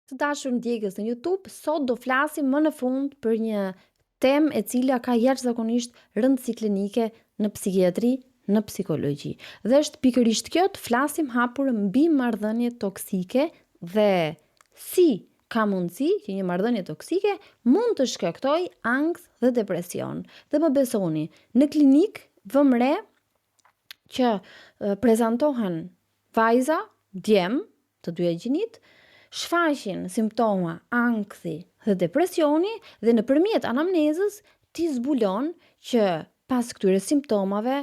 Të dashur ndjekës në YouTube, sot do flasim më në fund për një temë e cila ka jashtëzakonisht rëndësi klinike në psikiatri, në psikologji. Dhe është pikërisht kjo, të flasim hapur mbi marrëdhëniet toksike dhe si ka mundësi që një marrëdhënie toksike mund të shkaktojë ankth dhe depresion. Dhe më besoni, në klinik vëmë re që prezantohen vajza, djem, të dyja gjinit, shfaqin simptoma ankthi dhe depresioni dhe nëpërmjet anamnezës ti zbulon që pas këtyre simptomave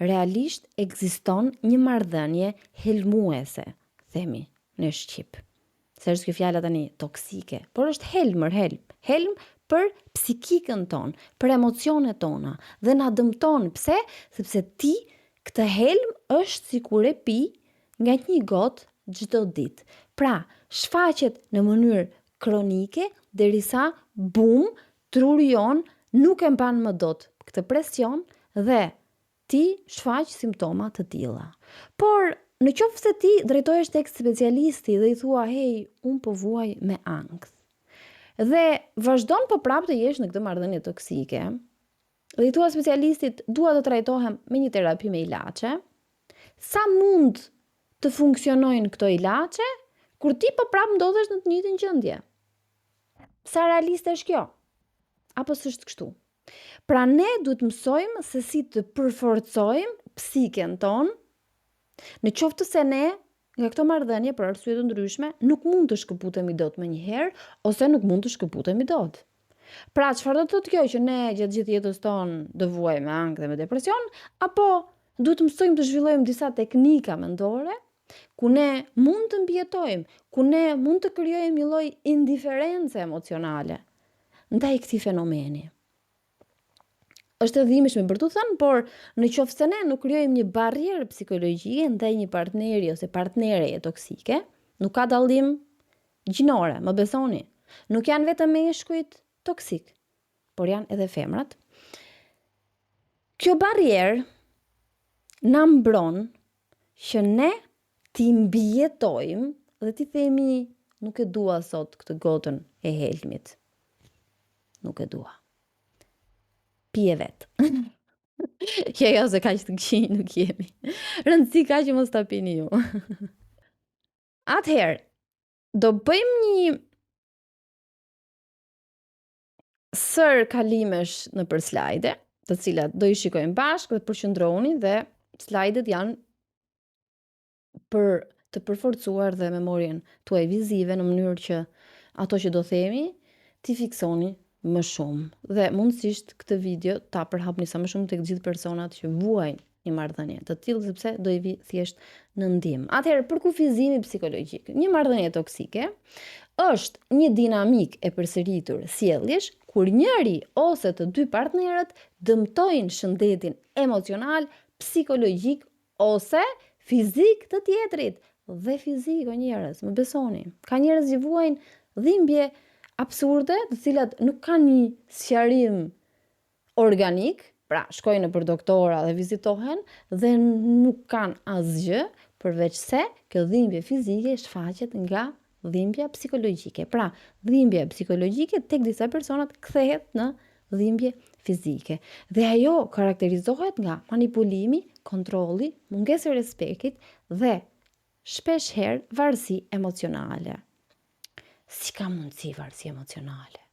realisht ekziston një marrëdhënie helmuese, themi në shqip. Se është kjo fjala tani toksike, por është helm për psikikën tonë, për emocionet tona dhe na dëmton. Pse? Sepse ti këtë helm është sikur e pi nga një gotë çdo ditë. Pra, shfaqet në mënyrë kronike derisa bum, truri jon nuk e mban më dot këtë presion dhe ti shfaq simptoma të tilla. Por në qoftë se ti drejtohesh tek specialisti dhe i thua, "Hey, un po vuaj me ankth." Dhe vazhdon po prapë të jesh në këtë marrëdhënie toksike, dhe i thua specialistit, "Dua të trajtohem me një terapi me ilaçe." Sa mund të funksionojnë këto ilaçe kur ti po prapë ndodhesh në të njëjtën gjendje? Sa realiste është kjo? Apo s'është kështu? Pra ne duhet mësojmë se si të përforcojmë psiken tonë, në qoftë se ne nga këto marrëdhënie për arsye të ndryshme nuk mund të shkëputemi dot më njëherë ose nuk mund të shkëputemi dot. Pra çfarë do të thotë kjo, që ne gjatë gjithë jetës tonë do vuajmë me ankth dhe me depresion, apo duhet mësojmë të zhvillojmë disa teknika mendore ku ne mund të mbijetojmë, ku ne mund të krijojmë një lloj indiference emocionale ndaj këtij fenomeni. Është e dhimbshme për të thënë, por në qoftë se ne nuk krijojmë një barrierë psikologjike ndaj një partneri ose partnereje toksike, nuk ka dallim gjinore, më besoni. Nuk janë vetëm meshkujt toksik, por janë edhe femrat. Kjo barrierë na mbron që ne ti mbijetojmë dhe ti themi, "Nuk e dua sot këtë gotën e helmit. Nuk e dua. Pije vetë." Jo, se kaq të këqij nuk jemi. Rëndësi ka që mos ta pini ju. Atëherë, do bëjmë një sër kalimesh nëpër slajde, të cilat do i shikojmë bashkë dhe përqendrohuni, dhe slajdet janë për të përforcuar dhe memorien tuaj vizive në mënyrë që ato që do themi ti fiksoni më shumë dhe mundësisht këtë video ta përhapni sa më shumë tek gjithë personat që vuajnë një marrëdhënie të tillë, sepse do i vi thjesht në ndihmë. Atëherë, për kufizimi psikologjik, një marrëdhënie toksike është një dinamik e përsëritur sjelljesh kur njëri ose të dy partnerët dëmtojnë shëndetin emocional, psikologjik ose fizik të tjetrit. Dhe fizik, o njerëz, më besoni. Ka njerëz që vuajnë dhimbje absurde, të cilat nuk kanë një sqarim organik, pra shkojnë nëpër doktora dhe vizitohen dhe nuk kanë asgjë, përveç se kjo dhimbje fizike shfaqet nga dhimbja psikologjike. Pra, dhimbja psikologjike tek disa personat kthehet në dhimbje fizike. Dhe ajo karakterizohet nga manipulimi, kontrolli, mungesa e respektit dhe shpesh herë varësi emocionale. Si ka mundësi varësi emocionale?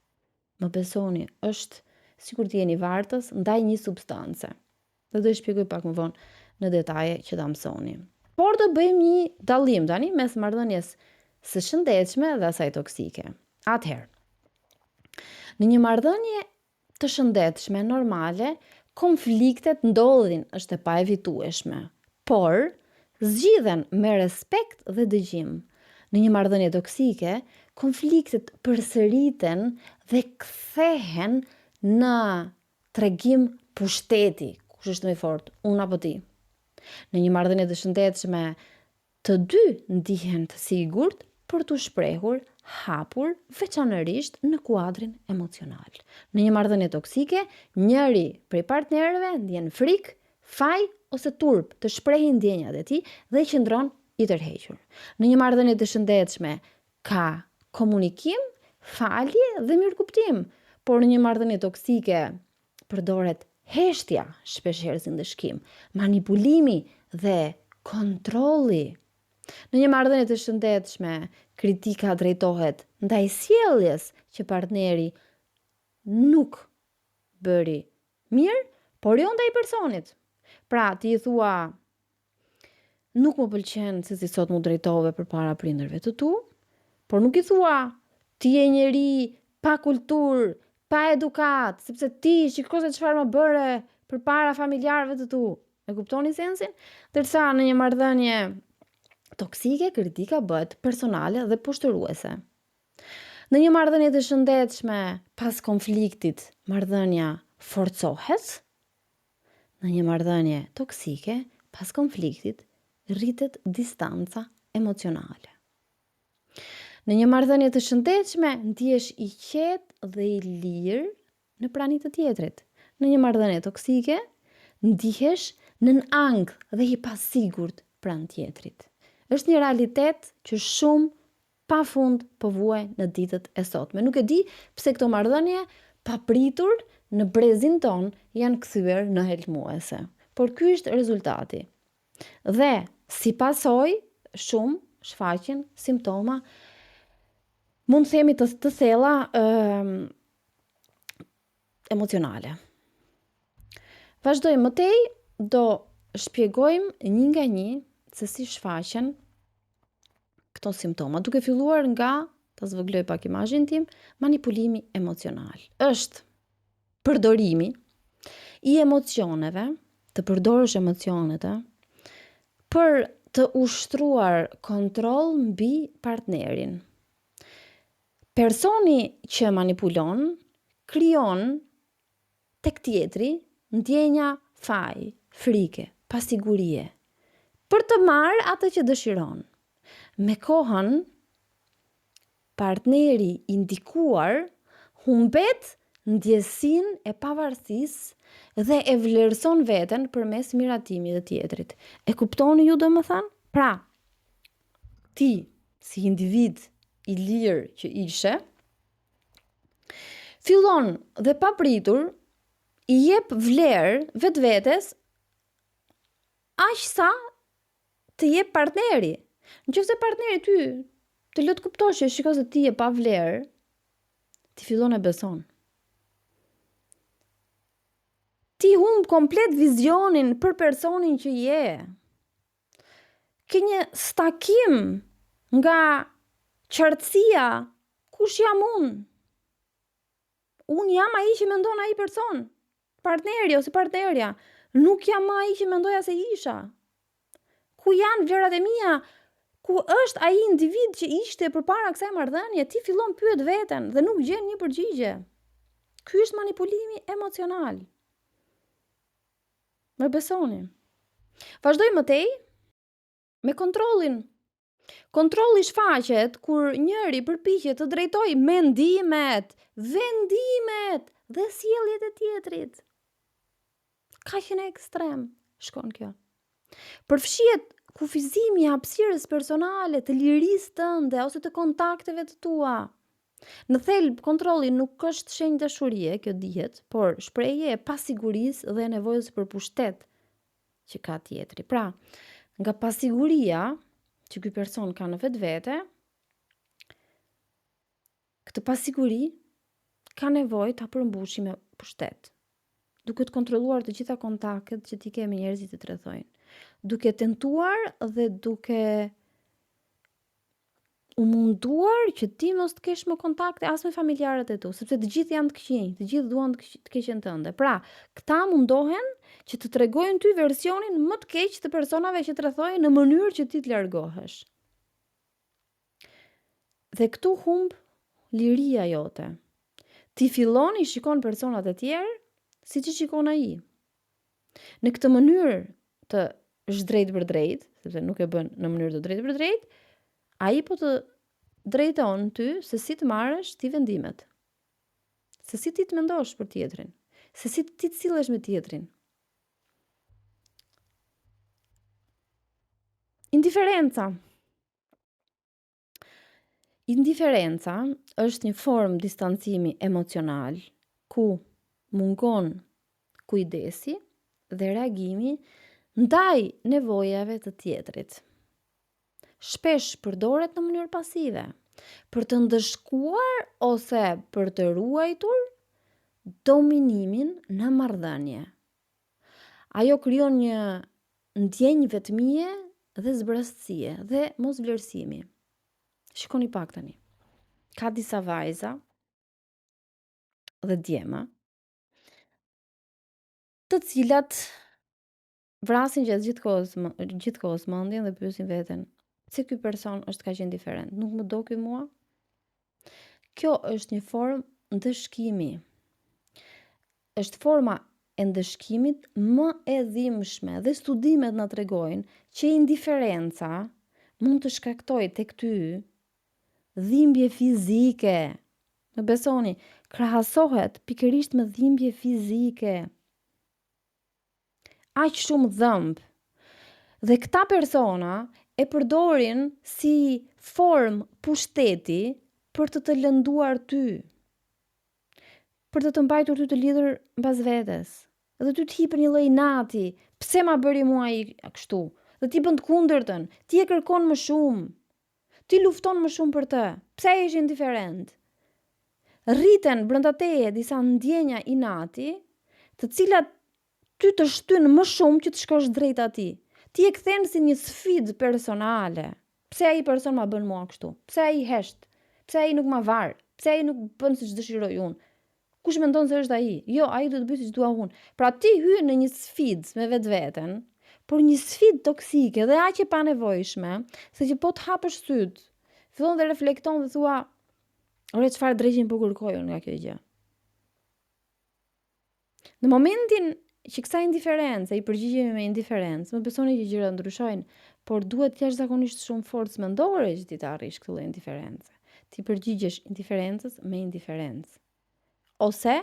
Më besoni, është sikur të jeni vartës ndaj një substance. Dhe do i shpjegoj pak më vonë në detaje që ta mësoni. Por do bëjmë një dallim tani mes marrëdhënies së shëndetshme dhe asaj toksike. Atëherë, në një marrëdhënie të shëndetshme normale, konfliktet ndodhin, është e paevitueshme, por zgjidhen me respekt dhe dëgjim. Në një marrëdhënie toksike, konfliktet përsëriten dhe kthehen në tregim pushteti, kush është më i fortë, unë apo ti. Në një marrëdhënie të shëndetshme, të dy ndihen të sigurt për t'u shprehur hapur, veçanërisht në kuadrin emocional. Në një marrëdhënie toksike, njëri prej partnerëve ndjen frikë, faj ose turp të shprehë ndjenjat e tij dhe qëndron i tërhequr. Në një marrëdhënie të shëndetshme ka komunikim, falje dhe mirëkuptim. Por në një marrëdhënie toksike përdoret heshtja, shpeshherë si ndëshkim, manipulimi dhe kontrolli. Në një marrëdhënie të shëndetshme, kritika drejtohet ndaj sjelljes që partneri nuk bëri mirë, por jo ndaj personit. Pra, ti i thua, nuk më pëlqen se si sot mu drejtove përpara prindërve të tu, por nuk i thua, ti je njeri pa kulturë, pa edukat, sepse ti shiko se çfarë më bëre përpara familjarëve të tu. E kuptoni sensin? Ndërsa në një marrëdhënie toksike, kritika bëhet personale dhe pushtëruese. Në një marrëdhënie të shëndetshme, pas konfliktit, marrëdhënia forcohet. Në një marrëdhënie toksike, pas konfliktit, rritet distanca emocionale. Në një marrëdhënie të shëndetshme, ndihesh i qetë dhe i lirë në prani të tjetrit. Në një marrëdhënie toksike, ndihesh nën ankth dhe i pasigurt pranë tjetrit. Është një realitet që shumë pafund po vuaj në ditët e sotme. Nuk e di pse këto marrëdhënie papritur në brezin ton janë kthyer në helmuese. Por ky është rezultati. Dhe si pasojë, shumë shfaqen simptoma mund themi të thella emocionale. Vazhdojmë mëtej, do shpjegojmë një nga një se si shfaqen këto simptoma, duke filluar nga, ta zvëgloj pak imazhin tim, manipulimi emocional. Është përdorimi i emocioneve, të përdorësh emocionet për të ushtruar kontroll mbi partnerin. Personi që manipulon krijon tek tjetri ndjenja faj, frike, pasigurie, për të marrë atë që dëshiron. Me kohën, partneri i ndikuar humbet ndjesinë e pavarësisë dhe e vlerëson veten përmes miratimit të tjetrit. E kuptoni ju domethënë? Pra, ti si individ i lirë që ishe, fillon dhe papritur i jep vlerë vetvetes aq sa të jep partneri. Nëse partneri ty të lë të kuptosh që shiko se ti je pa vlerë, ti fillon e beson. Ti humb komplet vizionin për personin që je. Ke një stakim nga qartësia, kush jam unë? Unë jam ai që mendon ai person. Partneri ose partnerja, nuk jam ai që mendoja se isha. Ku janë vlerat e mia? Ku është ai individ që ishte përpara kësaj marrëdhënie? Ti fillon pyet veten dhe nuk gjen një përgjigje. Ky është manipulimi emocional. Më besoni. Vazhdojmë mëtej me kontrollin. Kontrolli shfaqet kur njëri përpiqet të drejtojë mendimet, vendimet dhe sjelljet e tjetrit. Kaq në ekstrem shkon kjo. Përfshihet kufizimi i hapësirës personale, të lirisë tënde ose të kontakteve të tua. Në thelb, kontrolli nuk është shenjë dashurie, kjo dihet, por shprehje e pasigurisë dhe nevojës për pushtet që ka tjetri. Pra, nga pasiguria që ky person ka në vetvete, këtë pasiguri ka nevojë ta përmbushë me pushtet, duke të kontrolluar të gjitha kontaktet që ti ke me njerëzit që të rrethojnë, duke tentuar dhe duke u munduar që ti mos të kesh më kontakte as me familjarët e tu, sepse të gjithë janë të këqij, të gjithë duan të keqen tënde. Pra, këta mundohen që të tregojnë ty versionin më të keq të personave që të rrethojnë në mënyrë që ti të largohesh. Dhe këtu humb liria jote. Ti fillon i shikon personat e tjerë siç i shikon ai. Në këtë mënyrë të drejt për drejt, sepse nuk e bën në mënyrë të drejtë për drejt, ai po të drejton ty se si të marrësh ti vendimet. Se si ti të mendosh për tjetrin, se si ti të sillesh me tjetrin. Indiferenca. Indiferenca është një formë distancimi emocional ku mungon kujdesi dhe reagimi ndaj nevojave të tjetrit. Shpesh përdoret në mënyrë pasive, për të ndëshkuar ose për të ruajtur dominimin në marrëdhënie. Ajo krijon një ndjenjë vetmie dhe zbrastësie dhe mosvlerësimi. Shikoni pak tani. Ka disa vajza dhe djema të cilat vrasin gjatë gjithkohës mendjen dhe pyesin veten, se ky person është kaq indiferent, nuk më do ky mua? Kjo është një formë ndëshkimi. Është forma e ndëshkimit më e dhimbshme dhe studimet na tregojnë që indiferenca mund të shkaktojë tek ty dhimbje fizike. Më besoni, krahasohet pikërisht me dhimbje fizike. Aq shumë dhëmb. Dhe këta persona e përdorin si formë pushteti për të lënduar ty. Për të mbajtur ty të lidhur mbas vetes. Dhe ty të hipën një lloj inati. Pse ma bëri mua ai kështu? Dhe ti bën të kundërtën. Ti e kërkon më shumë. Ti lufton më shumë për të. Pse ai është indiferent? Rriten brenda teje disa ndjenja inati, të cilat ty të shtyn më shumë që të shkosh drejt atij. Ti e kthen si një sfidë personale. Pse ai person ma bën mua kështu? Pse ai hesht? Pse ai nuk ma var? Pse ai nuk bën siç dëshiroj unë? Kush mendon se është ai? Jo, ai do të bëj siç dua unë. Pra ti hyn në një sfidë me vetveten, por një sfidë toksike dhe aq e panevojshme, se që po të hapësh syt, fillon dhe reflekton dhe thua, ore çfarë drejgjin po kërkoj unë nga kjo gjë. Në momentin që kësaj indiferencë i përgjigjemi me indiferencë, më besoni që gjërat ndryshojnë, por duhet jashtëzakonisht shumë forcë mendore që ti të arrish këtë lloj indiferencë. Ti përgjigjesh indiferencës me indiferencë. Ose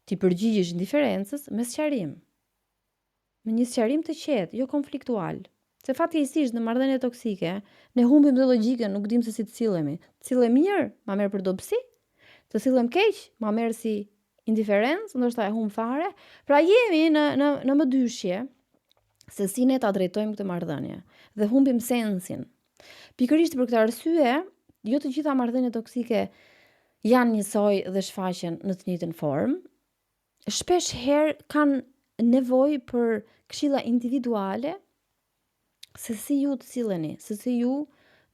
ti përgjigjesh indiferencës me sqarim. Me një sqarim të qetë, jo konfliktual. Se fatkeqësisht në marrëdhënie toksike, ne humbim dhe logjikën, nuk dim se si të sillemi. Të sillem mirë, ma merr për dobësi. Të sillem keq, ma merr si indiferencë, ndoshta e humb fare. Pra jemi në mëdyshje se si ne ta drejtojmë këtë marrëdhënie dhe humbim sensin. Pikërisht për këtë arsye, jo të gjitha marrëdhëniet toksike janë njësoj dhe shfaqen në të njëjtën formë. Shpesh herë kanë nevojë për këshilla individuale se si ju të silleni, se si ju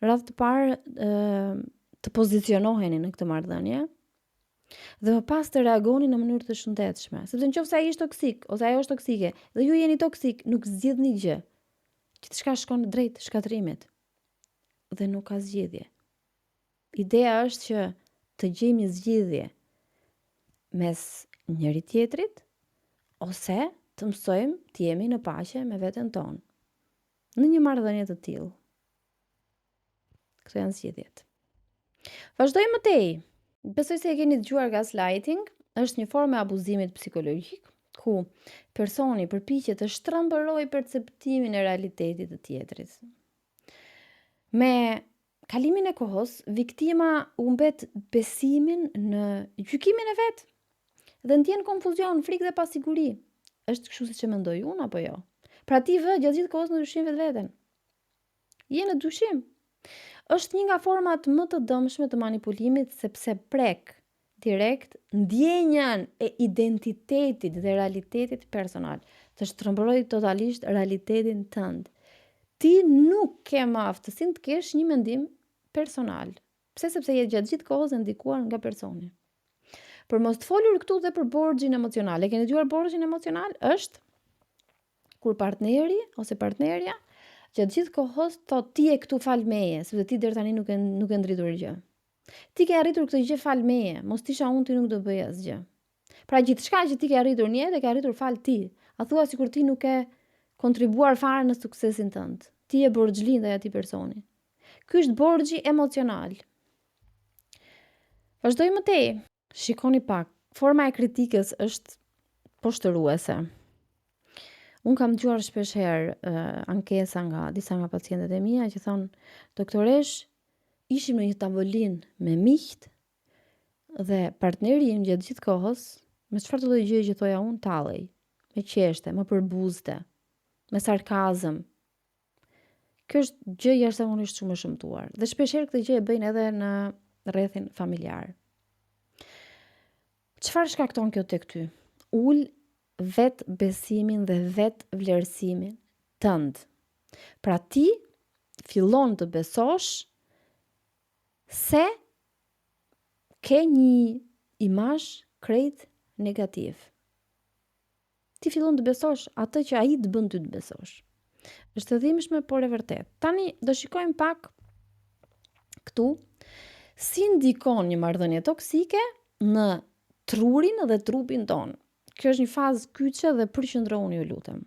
në radhë të parë të pozicionoheni në këtë marrëdhënie dhe më pas të reagoni në mënyrë të shëndetshme. Sepse nëse ai është toksik ose ajo është toksike dhe ju jeni toksik, nuk zgjidhni gjë. Gjithçka shkon drejt shkatrimit dhe nuk ka zgjidhje. Ideja është që të gjejmë zgjidhje mes njëri tjetrit ose të mësojmë të jemi në paqe me veten tonë. Në një marrëdhënie të tillë. Këto janë zgjidhjet. Vazhdojmë mëtej. Besoj se e keni dëgjuar gaslighting, është një formë e abuzimit psikologjik ku personi përpiqet të shtrembërojë perceptimin e realitetit të tjetrit. Me kalimin e kohës, viktima humbet besimin në gjykimin e vet dhe ndjen konfuzion, frikë dhe pasiguri. Është kështu siç e mendoj unë apo jo? Pra ti vë gjatë gjithë kohës në dyshim vetveten. Je në dyshim. Është një nga format më të dëmshme të manipulimit sepse prek direkt ndjenjën e identitetit dhe realitetit personal. Të shtrembërojë totalisht realitetin tënd. Ti nuk ke më aftësinë të kesh një mendim personal. Pse? Sepse je gjatë gjithë kohës e ndikuar nga personi. Për mos të folur këtu dhe për borxhin emocional. E keni dëgjuar borxhin emocional? Është kur partneri ose partnerja gjatë gjithë kohës thotë ti je këtu fal meje, sepse ti deri tani nuk e ndritur gjë. Ti ke arritur këtë gjë fal meje, mos tisha unë ti nuk do bëj asgjë. Pra gjithçka që ti ke arritur në jetë, e ke arritur fal ti. A thua sikur ti nuk ke kontribuar fare në suksesin tënd. Ti je borxhli ndaj atij personi. Ky është borxhi emocional. Vazhdojmë mëtej. Shikoni pak. Forma e kritikës është poshtëruese. Unë kam dëgjuar shpesh herë ankesa nga disa nga pacientët e mia që thonë, doktoresh, ishim në një tavolinë me miqt dhe partneri im gjatë gjithë kohës, me çfarë të lloj gjëje që thoja unë, tallej, me qeshte, më përbuzte, me sarkazëm. Kjo është gjë jashtëzakonisht shumë e shëmtuar dhe shpeshherë këtë gjë e bëjnë edhe në rrethin familjar. Çfarë shkakton kjo tek ty? Ul vet besimin dhe vet vlerësimin tënd. Pra ti fillon të besosh se ke një imazh krejt negativ. Ti fillon të besosh atë që ai të bën ty të besosh. Është e dhimbshme, por e vërtet. Tani do shikojmë pak këtu si ndikon një marrëdhënie toksike në trurin dhe trupin ton. Kjo është një fazë kyçe dhe përqendrohuni, ju lutem.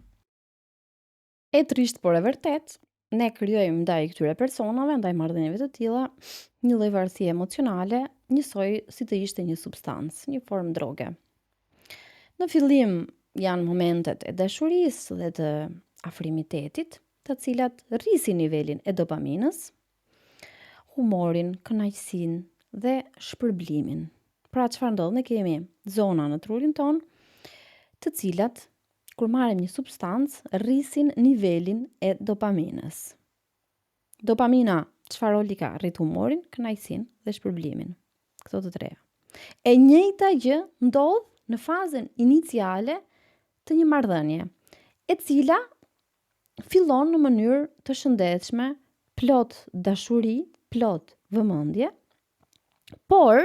E trisht, por e vërtet, ne krijojmë ndaj këtyre personave, ndaj marrëdhënieve të tilla, një lloj varësie emocionale, njësoj si të ishte një substancë, një formë droge. Në fillim janë momentet e dashurisë dhe të afrimitetit, të cilat rrisin nivelin e dopaminës, humorin, kënaqësinë dhe shpërblimin. Pra çfarë ndodh? Ne kemi zona në trurin ton, të cilat kur marrim një substancë rrisin nivelin e dopaminës. Dopamina çfarë roli ka? Rrit humorin, kënaqësinë dhe shpërblimin. Këto të treja. E njëjta gjë ndodh në fazën iniciale të një marrëdhënie, e cila fillon në mënyrë të shëndetshme, plot dashuri, plot vëmendje, por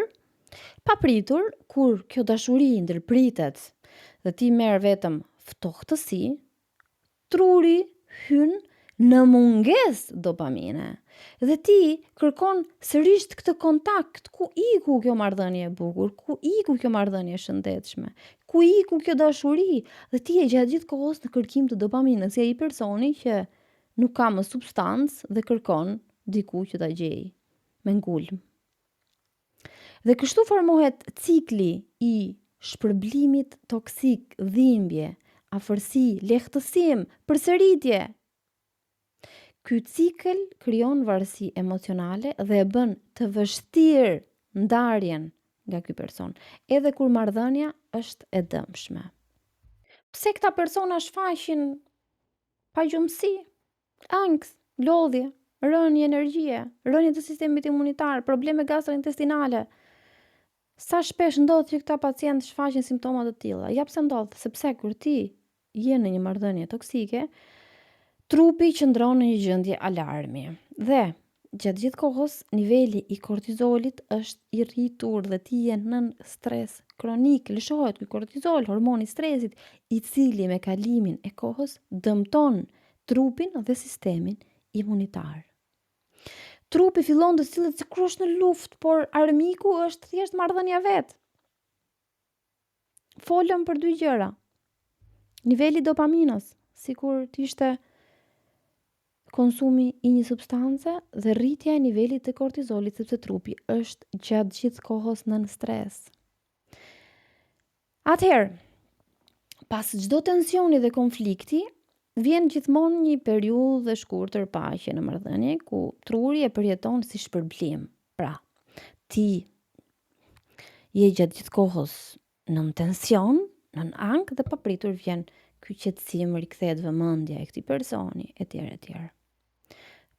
papritur kur kjo dashuri ndërpritet dhe ti merr vetëm ftohtësi, truri hyn në mungesë dopamine. Dhe ti kërkon sërish këtë kontakt, ku iku kjo marrëdhënie e bukur, ku iku kjo marrëdhënie e shëndetshme, ku iku kjo dashuri, dhe ti je gjatë gjithë kohës në kërkim të dopaminës, si ai personi që nuk ka më substancë dhe kërkon diku që ta gjej me ngulm. Dhe kështu formohet cikli i shpërblimit toksik, dhimbje, afërsi, lehtësim, përsëritje. Ky cikël krijon varësi emocionale dhe e bën të vështirë ndarjen nga ky person, edhe kur marrëdhënia është e dëmshme. Pse këta persona shfaqin pagjumësi, ankth, lodhje, rënje energjie, rënje të sistemit imunitar, probleme gastrointestinale? Sa shpesh ndodh që këta pacientë shfaqin simptoma të tilla? Ja pse ndodh, sepse kur ti je në një marrëdhënie toksike, trupi qëndron në një gjendje alarmi dhe gjatë gjithë kohës niveli i kortizolit është i rritur dhe ti je nën stres kronik. Lëshohet ky kortizol, hormoni i stresit, i cili me kalimin e kohës dëmton trupin dhe sistemin imunitar. Trupi fillon të sillet sikur është në luftë, por armiku është thjesht marrëdhënia vet. Folëm për dy gjëra. Niveli i dopaminës, sikur të ishte konsumi i një substance, dhe rritja e nivelit të kortizolit, sepse trupi është gjatë gjithë kohës nën stres. Atëherë, pas çdo tensioni dhe konflikti, vjen gjithmonë një periudhë e shkurtër paqe në marrëdhënie, ku truri e përjeton si shpërblim. Pra, ti je gjatë gjithë kohës nën tension, nën ankth dhe papritur vjen ky qetësim, rikthehet vëmendja e këtij personi, etj. etj.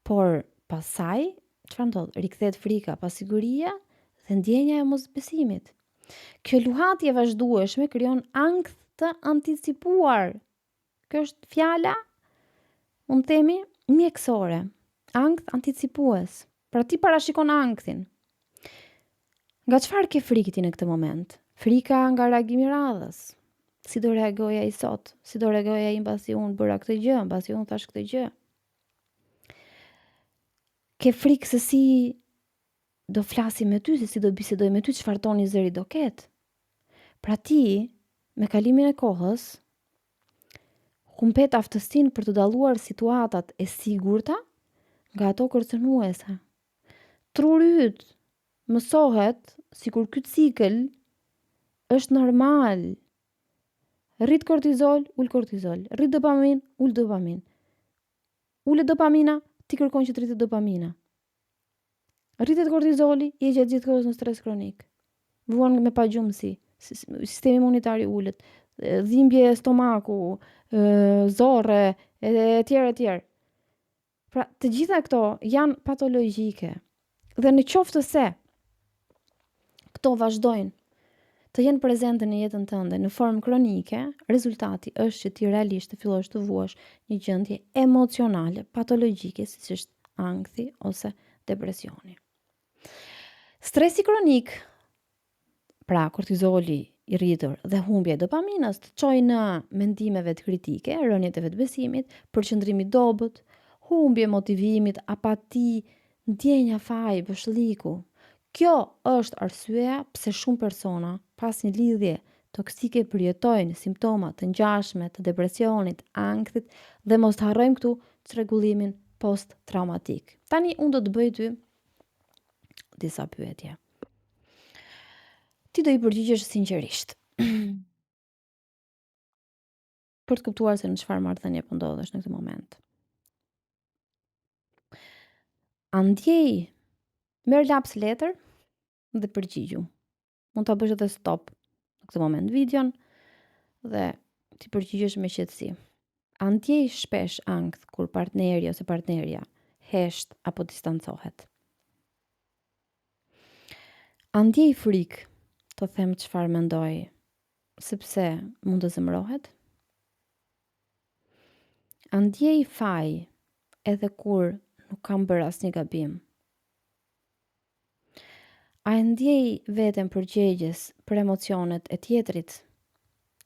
Por pasaj, çfarë ndodh? Rikthehet frika, pasiguria dhe ndjenja e mosbesimit. Kjo luhatje e vazhdueshme krijon ankth të anticipuar. Kjo është fjala, mund të themi, mjekësore. Ankth anticipues. Pra ti parashikon ankthin. Nga çfarë ke frikë ti në këtë moment? Frika nga reagimi i radhës. Si do reagoj ai sot? Si do reagoj ai mbasi unë bëra këtë gjë, mbasi unë thash këtë gjë? Ke frikë se si do flasim me ty, se si do bisedoj me ty, çfarë toni zëri do ketë? Pra ti, me kalimin e kohës, humbet aftësinë për të dalluar situatat e sigurta nga ato kërcënuese. Truri yt mësohet sikur ky cikël është normal. Rrit kortizol, ul kortizol. Rrit dopamin, ul dopamin. Ule dopamina, ti kërkon që të rritet dopamina. Rritet kortizoli, je gjatë gjithë kohës në stres kronik. Vuan me pagjumësi, sistemi imunitar i ulët, dhimbje stomaku, zorre, e tjerë. Pra, të gjitha këto janë patologjike. Dhe në qoftë se këto vazhdojnë të jenë prezente në jetën tënde në formë kronike, rezultati është që ti realisht të fillosh të vuash një gjendje emocionale, patologjike, siç është ankthi ose depresioni. Stresi kronik, pra kortizoli i rritur dhe humbja e dopaminës të çojë në mendimeve të kritike, rënje të vetbesimit, përqendrim i dobët, humbje motivimit, apati, ndjenja faji, vëshlliku. Kjo është arsyeja pse shumë persona pas një lidhje toksike përjetojnë simptoma të ngjashme të depresionit, ankthit dhe mos të harrojmë këtu çrregullimin post-traumatik. Tani unë do të bëj ty disa pyetje. Ti do i përgjigjesh sinqerisht. Për të kuptuar se në çfarë marrëdhënie po ndodhesh në këtë moment. Andjej, merr laps letër dhe përgjigju. Mund ta bësh edhe stop në këtë moment videon dhe ti përgjigjesh me qetësi. Andjej shpesh ankth kur partneri ose partnerja hesht apo distancohet. Andjej frikë të them çfarë mendoj, sepse mund të zemërohet. Andjej faj edhe kur nuk kam bërë asnjë gabim. A ndjej veten përgjegjës për emocionet e tjetrit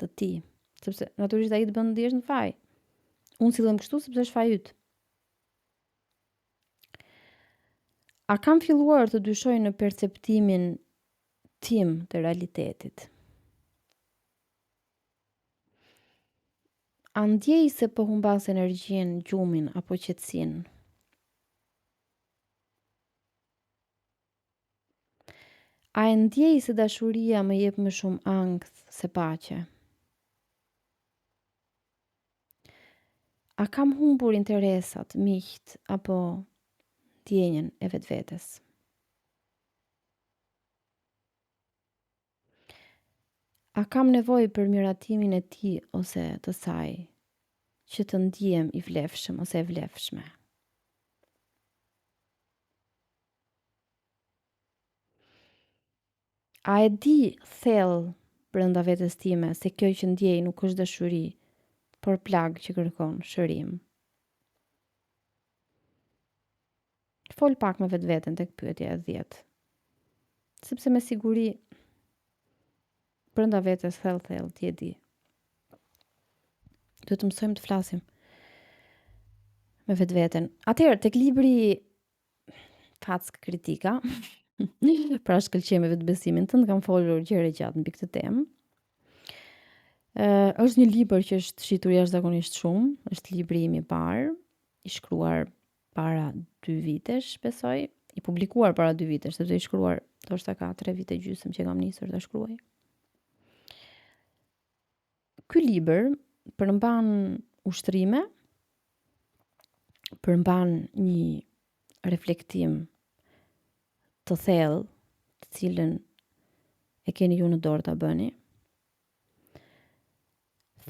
të ti, sepse natyrisht ai të bën ndihesh në faj. Unë sillem kështu sepse është faji yt. A kam filluar të dyshoj në perceptimin tim të realitetit? A ndjej se po humbas energjinë, gjumin apo qetësinë? A e ndjej se dashuria më jep më shumë ankth se paqe? A kam humbur interesat, miqt apo ndjenjen e vetvetes? A kam nevojë për miratimin e tij ose të saj, që të ndihem i vlefshëm ose e vlefshme? A e di thellë brenda vetes time se kjo që ndjej nuk është dashuri, por plag që kërkon shërim? Fol pak me vetveten tek pyetja e 10. Sepse me siguri brenda vetes thellë ti e di. Duhet të mësojmë të flasim me vetveten. Atëherë tek libri Fack kritika, pra shkëlqej me vetbesimin tënd, kam folur gjëra gjatë mbi këtë temë. Është një libër që është shitur jashtëzakonisht shumë, është libri im i parë, i shkruar para 2 vitesh, besoj, i publikuar para 2 vitesh, sepse i shkruar ndoshta ka 3 vite gjysmë që kam nisur ta shkruaj. Ky libër përmban ushtrime, përmban një reflektim të thellë, të cilën e keni ju në dorë ta bëni.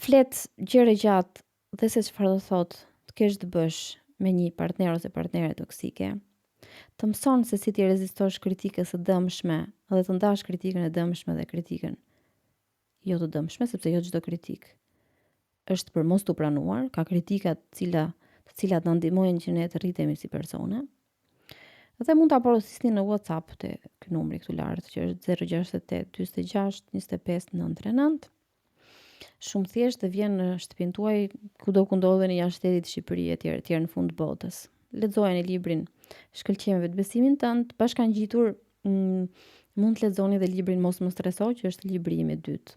Flet gjëra gjatë dhe se çfarë do thotë të kesh të bësh me një partner ose partnere toksike. Të mëson se si ti rezistosh kritikës së dëmshme dhe të ndash kritikën e dëmshme dhe kritikën jo të dëmshme, sepse jo çdo kritik është për mos tu pranuar, ka kritika të cilat na ndihmojnë që ne të rritemi si persona. Dhe mund ta porosisni në WhatsApp te ky numri këtu lart që është 068 46 25 939. Shumë thjesht të vjen në shtëpinë tuaj kudo ku ndodheni jashtë shtetit të Shqipërisë etj në fund botës. Lexojeni librin Shkëlqej me vetbesimin tënd, bashkangjitur mund të lexoni edhe librin Mos më streso, që është libri im i dytë.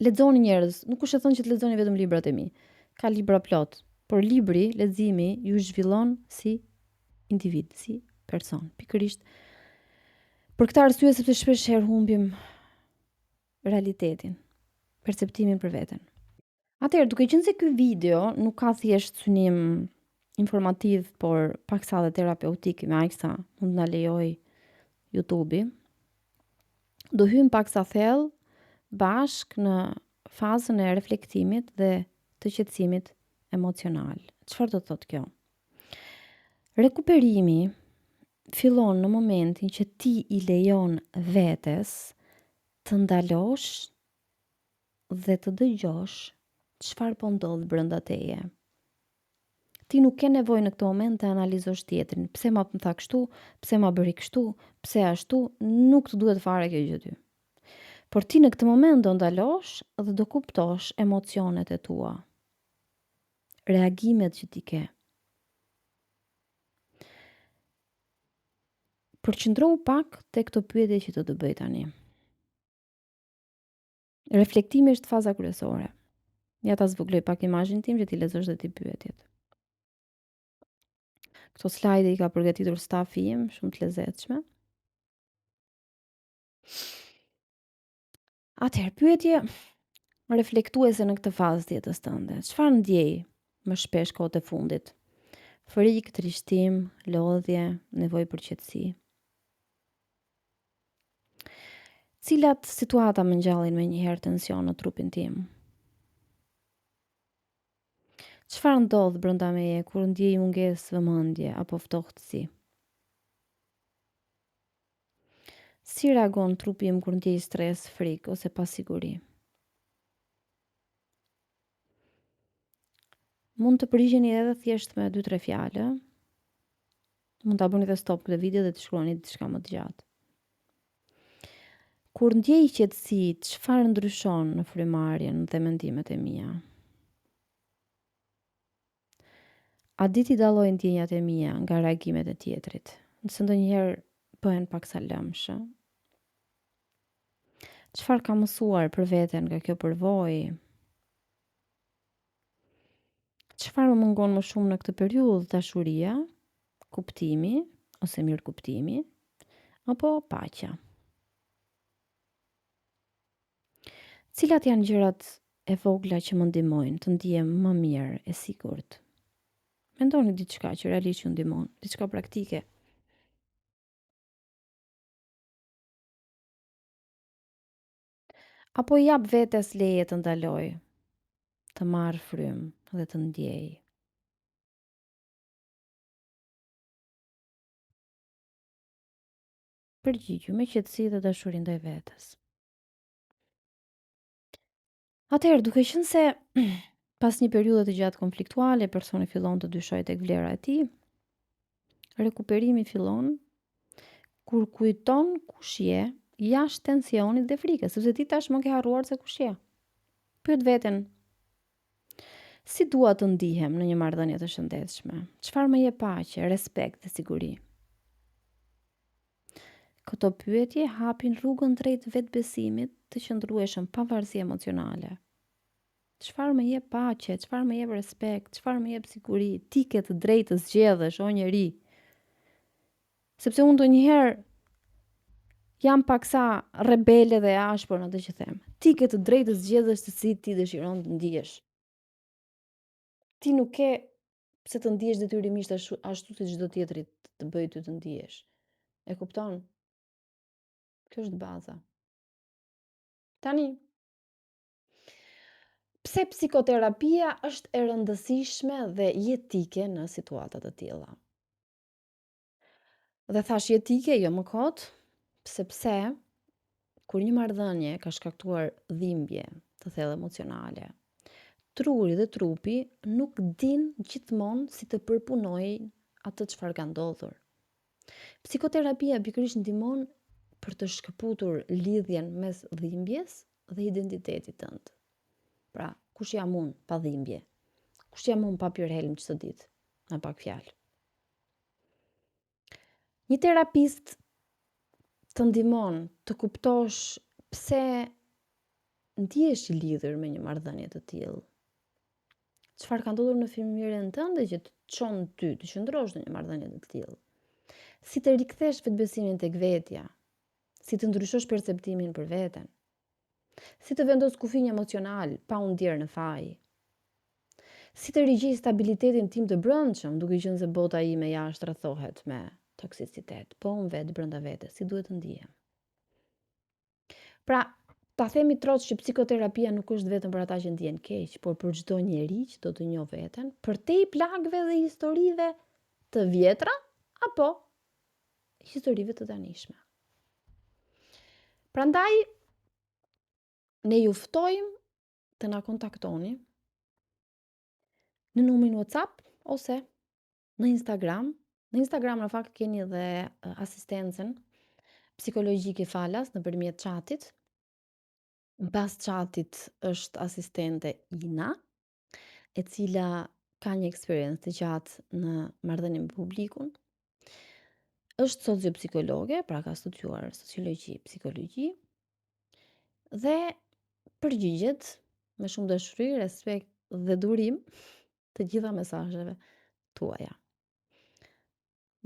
Lexoni njerëz, nuk është e thënë që të lexoni vetëm librat e mi. Ka libra plot, por libri, leximi ju zhvillon si individ, si person. Pikërisht për këtë arsye sepse shpesh herë humbim realitetin, perceptimin për veten. Atëherë, duke qenë se ky video nuk ka thjesht synim informativ, por paksa dhe terapeutik, me aq sa mund na lejoj YouTube-i. Do hym paksa thellë bashk në fazën e reflektimit dhe të qetësimit emocional. Çfarë do thotë kjo? Rekuperimi fillon në momentin që ti i lejon vetes të ndalosh dhe të dëgjosh çfarë po ndodh brenda teje. Ti nuk ke nevojë në këtë moment të analizosh tjetrin. Pse ma më tha kështu, pse ma bëri kështu, pse ashtu, nuk të duhet fare kjo gjë ty. Por ti në këtë moment do ndalosh dhe do kuptosh emocionet e tua. Reagimet që ti ke. Përqendrohu pak te këto pyetje që do të bëj tani. Reflektimi është faza kryesore. Ja ta zbukloj pak imazhin tim që ti lexosh dhe ti pyetjet. Këto slajde i ka përgatitur stafi im, shumë të lezetshme. Atëherë, pyetje reflektuese në këtë fazë të jetës tënde. Çfarë ndjej më shpesh kohët e fundit? Frikë, trishtim, lodhje, nevojë për qetësi. Cilat situata më ngjallin menjëherë tension në trupin tim? Çfarë ndodh brenda meje kur ndjej mungesë vëmendje apo ftohtësi? Si reagon trupi im kur ndjej stres, frikë ose pasiguri? Mund të përgjigjeni edhe thjesht me 2-3 fjalë. Mund ta bëni edhe stop këtë video dhe të shkruani diçka më të gjatë. Kur ndjej qetësi, çfarë ndryshon në frymarrjen dhe mendimet e mia? A di ti dalloj ndjenjat e mia nga reagimet e tjetrit? Nëse ndonjëherë bëhen paksa lëmshë. Çfarë kam mësuar për veten nga kjo përvojë? Çfarë më mungon më shumë në këtë periudhë? Dashuria, kuptimi ose mirëkuptimi apo paqja? Cilat janë gjërat e vogla që më ndihmojnë të ndihem më mirë e sigurt? Mendoni diçka që realisht ju ndihmon, diçka praktike. Apo i jap vetes leje të ndaloj, të marr frymë dhe të ndjej. Përgjigju me qetësi dhe dashuri ndaj vetes. Atëherë, duke qenë se pas një periudhe të gjatë konfliktuale, personi fillon të dyshojë tek vlera e tij, rekuperimi fillon kur kujton kush je jashtë tensionit dhe frikës, sepse ti tashmë ke harruar se kush je. Pyet veten, si dua të ndihem në një marrëdhënie të shëndetshme? Çfarë më jep paqe, respekt dhe siguri? Këto pyetje hapin rrugën drejt vetbesimit të qëndrueshëm pa varësi emocionale. Çfarë më jep paqe, çfarë më jep respekt, çfarë më jep siguri? Ti ke të drejtë të zgjedhësh, o njeri. Sepse unë ndonjëherë jam paksa rebele dhe ashpër në atë që them. Ti ke të drejtë të zgjedhësh se si ti dëshiron të ndihesh. Ti nuk ke pse të ndihesh detyrimisht ashtu si çdo tjetri të bëjë ty të ndihesh. E kupton? Kjo është baza. Tani, pse psikoterapia është e rëndësishme dhe jetike në situata të tilla? Dhe thash jetike, jo më kot, sepse kur një marrëdhënie ka shkaktuar dhimbje të thellë emocionale, truri dhe trupi nuk din gjithmonë si të përpunojnë atë çfarë ka ndodhur. Psikoterapia pikërisht ndihmon për të shkëputur lidhjen mes dhimbjes dhe identitetit tënd. Pra, kush jam unë pa dhimbje? Kush jam unë pa pirë helm çdo ditë? Me pak fjalë. Një terapist të ndihmon të kuptosh pse ndihesh i lidhur me një marrëdhënie të tillë. Çfarë ka ndodhur në fëmijërinë tënde që të çon ty të qëndrosh në një marrëdhënie të tillë? Si të rikthesh vetbesimin tek vetja? Si të ndryshosh perceptimin për veten? Si të vendos kufinë emocional pa u ndier në faj? Si të rigjej stabilitetin tim të brendshëm, duke qenë se bota ime jashtë rrethohet me toksicitet, po unë vetë brenda vete, si duhet të ndihem? Pra, ta themi troç që psikoterapia nuk është vetëm për ata që ndjen keq, por për çdo njeri që do të njoh veten, për te plagëve dhe historive të vjetra apo historive të tanishme. Prandaj ne ju ftojmë të na kontaktoni në numrin WhatsApp ose në Instagram. Në Instagram në fakt keni edhe asistencën psikologjike falas nëpërmjet chatit. Mbas chatit është asistente Ina, e cila ka një eksperiencë të gjatë në marrëdhënie me publikun. Është sociopsikologe, pra ka studiuar sociologji, psikologji dhe përgjigjet me shumë dashuri, respekt dhe durim të gjitha mesazheve tuaja.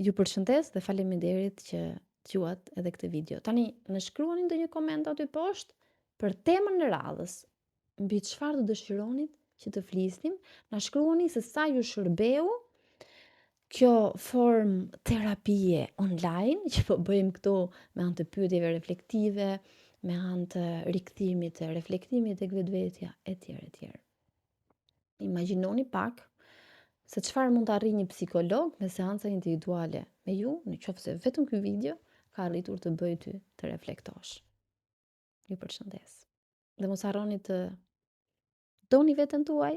Ju përshëndes dhe faleminderit që dëgjuat edhe këtë video. Tani na shkruani ndonjë koment aty poshtë për temën e radhës. Mbi çfarë do dëshironit që të flisnim, na shkruani se sa ju shërbeu kjo formë terapie online që po bëjmë këtu me anë të pyetjeve reflektive, me anë të rikthimit të reflektimit tek vetvetja etj etj. Imagjinoni pak se çfarë mund të arrijë një psikolog me seanca individuale me ju, nëse vetëm ky video ka arritur të bëjë ty të reflektosh. Ju përshëndes. Dhe mos harroni të doni veten tuaj,